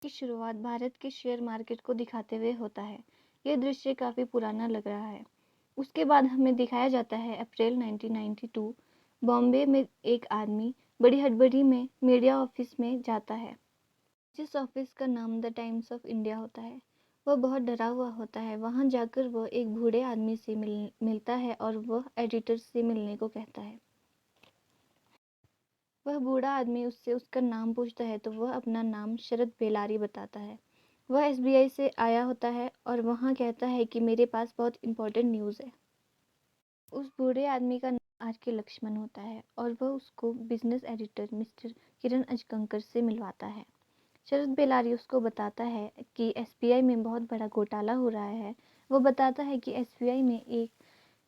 की शुरुआत भारत के शेयर मार्केट को दिखाते हुए होता है। यह दृश्य काफ़ी पुराना लग रहा है। उसके बाद हमें दिखाया जाता है अप्रैल 1992। बॉम्बे में एक आदमी बड़ी हड़बड़ी में मीडिया ऑफिस में जाता है, जिस ऑफिस का नाम द टाइम्स ऑफ इंडिया होता है। वह बहुत डरा हुआ होता है। वहां जाकर वह एक बूढ़े आदमी से मिलता है और वह एडिटर से मिलने को कहता है। वह बूढ़ा आदमी उससे उसका नाम पूछता है तो वह अपना नाम शरद बेलारी बताता है। वह एसबीआई से आया होता है और वहाँ कहता है कि मेरे पास बहुत इंपॉर्टेंट न्यूज़ है। उस बूढ़े आदमी का नाम आर के लक्ष्मण होता है और वह उसको बिजनेस एडिटर मिस्टर किरण अजकंकर से मिलवाता है। शरद बेलारी उसको बताता है कि एसबीआई में बहुत बड़ा घोटाला हो रहा है। वो बताता है कि एसबीआई में एक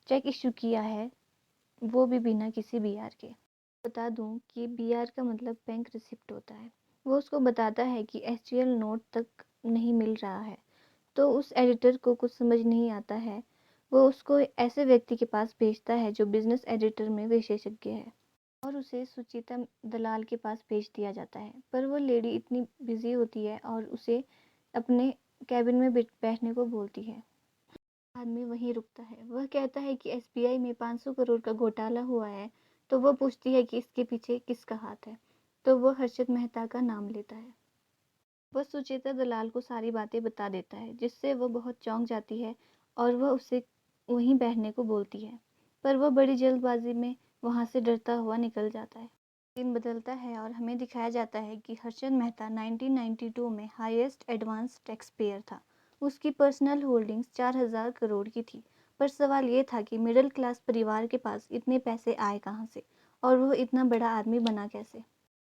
चेक इशू किया है, वो भी बिना किसी बीआर के। बता दूं कि बीआर का मतलब बैंक रिसिप्ट होता है। वो उसको बताता है कि एचसीएल नोट तक नहीं मिल रहा है। तो उस एडिटर को कुछ समझ नहीं आता है। वो उसको ऐसे व्यक्ति के पास भेजता है जो बिजनेस एडिटर में विशेषज्ञ है और उसे सुचिता दलाल के पास भेज दिया जाता है। पर वो लेडी इतनी बिजी होती है और उसे अपने कैबिन में बैठने को बोलती है। आदमी वहीं रुकता है। वह कहता है कि एसबीआई में 500 करोड़ का घोटाला हुआ है। तो वह पूछती है कि इसके पीछे किसका हाथ है। तो वह हर्षद मेहता का नाम लेता है। वह सुचेता दलाल को सारी बातें बता देता है, जिससे वह बहुत चौंक जाती है और वह उसे वहीं बैठने को बोलती है। पर वह बड़ी जल्दबाजी में वहां से डरता हुआ निकल जाता है। दिन बदलता है और हमें दिखाया जाता है कि हर्षद मेहता 1992 में हाईएस्ट एडवांस टैक्स पेयर था। उसकी पर्सनल होल्डिंग्स 4000 करोड़ की थी। पर सवाल ये था कि मिडिल क्लास परिवार के पास इतने पैसे आए कहाँ से और वह इतना बड़ा आदमी बना कैसे।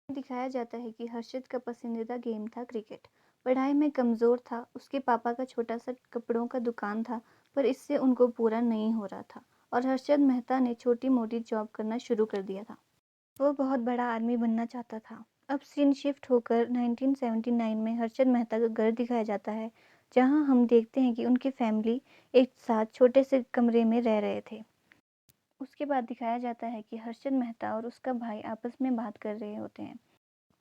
दिखाया जाता है कि हर्षद का पसंदीदा गेम था क्रिकेट। पढ़ाई में कमज़ोर था। उसके पापा का छोटा सा कपड़ों का दुकान था, पर इससे उनको पूरा नहीं हो रहा था और हर्षद मेहता ने छोटी मोटी जॉब करना शुरू कर दिया था। वो बहुत बड़ा आदमी बनना चाहता था। अब सीन शिफ्ट होकर 1979 में हर्षद मेहता का घर दिखाया जाता है, जहां हम देखते हैं कि उनकी फैमिली एक साथ छोटे से कमरे में रह रहे थे। उसके बाद दिखाया जाता है कि हर्षद मेहता और उसका भाई आपस में बात कर रहे होते हैं।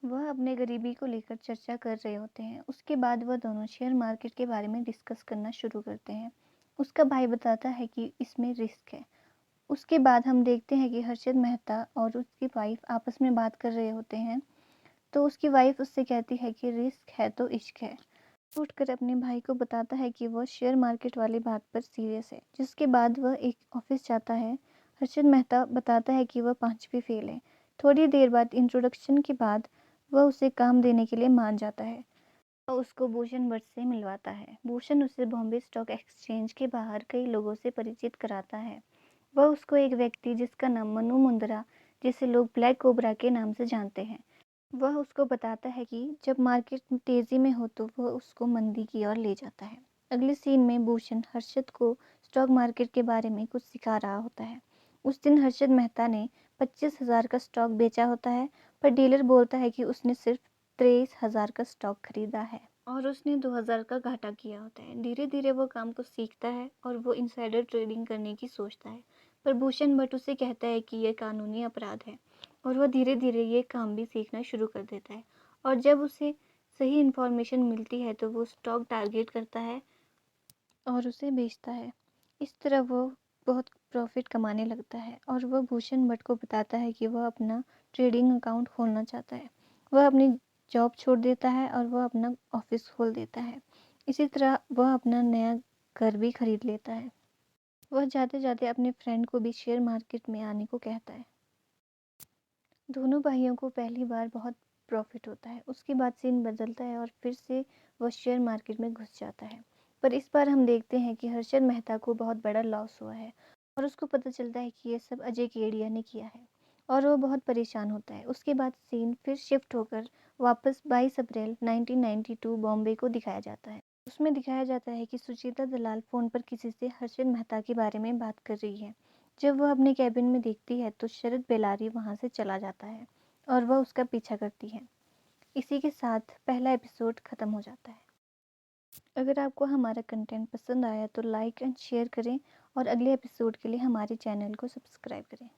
वह अपने गरीबी को लेकर चर्चा कर रहे होते हैं। उसके बाद वह दोनों शेयर मार्केट के बारे में डिस्कस करना शुरू करते हैं। उसका भाई बताता है कि इसमें रिस्क है। उसके बाद हम देखते हैं कि हर्षद मेहता और उसकी वाइफ आपस में बात कर रहे होते हैं। तो उसकी वाइफ उससे कहती है कि रिस्क है तो इश्क है। उठकर अपने भाई को बताता है कि वह शेयर मार्केट वाली बात पर सीरियस है। जिसके बाद वह एक ऑफिस जाता है। हर्षद मेहता बताता है कि वह 5वीं फेल है। थोड़ी देर बाद इंट्रोडक्शन के बाद वह उसे काम देने के लिए मान जाता है। वह उसको भूषण भट्ट से मिलवाता है। भूषण उसे बॉम्बे स्टॉक एक्सचेंज के बाहर कई लोगों से परिचित कराता है। वह उसको एक व्यक्ति जिसका नाम मनु मुंद्रा, जिसे लोग ब्लैक कोबरा के नाम से जानते हैं, वह उसको बताता है कि जब मार्केट तेजी में हो तो वह उसको मंदी की ओर ले जाता है। अगले सीन में भूषण हर्षद को स्टॉक मार्केट के बारे में कुछ सिखा रहा होता है। उस दिन हर्षद मेहता ने 25,000 का स्टॉक बेचा होता है, पर डीलर बोलता है कि उसने सिर्फ 23,000 का स्टॉक खरीदा है और उसने 2,000 का घाटा किया होता है। धीरे धीरे वो काम को सीखता है और वो इनसाइडर ट्रेडिंग करने की सोचता है। पर भूषण भट्ट उसे कहता है कि यह कानूनी अपराध है और वह धीरे धीरे ये काम भी सीखना शुरू कर देता है। और जब उसे सही इन्फॉर्मेशन मिलती है तो वो स्टॉक टारगेट करता है और उसे बेचता है। इस तरह वो बहुत प्रॉफिट कमाने लगता है और वह भूषण भट्ट को बताता है कि वह अपना ट्रेडिंग अकाउंट खोलना चाहता है। वह अपनी जॉब छोड़ देता है और वह अपना ऑफिस खोल देता है। इसी तरह वह अपना नया घर भी खरीद लेता है। वह जाते जाते अपने फ्रेंड को भी शेयर मार्केट में आने को कहता है। दोनों भाइयों को पहली बार बहुत प्रॉफिट होता है। उसके बाद सीन बदलता है और फिर से वह शेयर मार्केट में घुस जाता है। पर इस बार हम देखते हैं कि हर्षद मेहता को बहुत बड़ा लॉस हुआ है और उसको पता चलता है कि यह सब अजय केडिया ने किया है और वह बहुत परेशान होता है। उसके बाद सीन फिर शिफ्ट होकर वापस 22 अप्रैल 1992 बॉम्बे को दिखाया जाता है। उसमें दिखाया जाता है कि सुचिता दलाल फ़ोन पर किसी से हर्षद मेहता के बारे में बात कर रही है। जब वह अपने कैबिन में देखती है तो शरद बेलारी वहां से चला जाता है और वह उसका पीछा करती है। इसी के साथ पहला एपिसोड खत्म हो जाता है। अगर आपको हमारा कंटेंट पसंद आया तो लाइक एंड शेयर करें और अगले एपिसोड के लिए हमारे चैनल को सब्सक्राइब करें।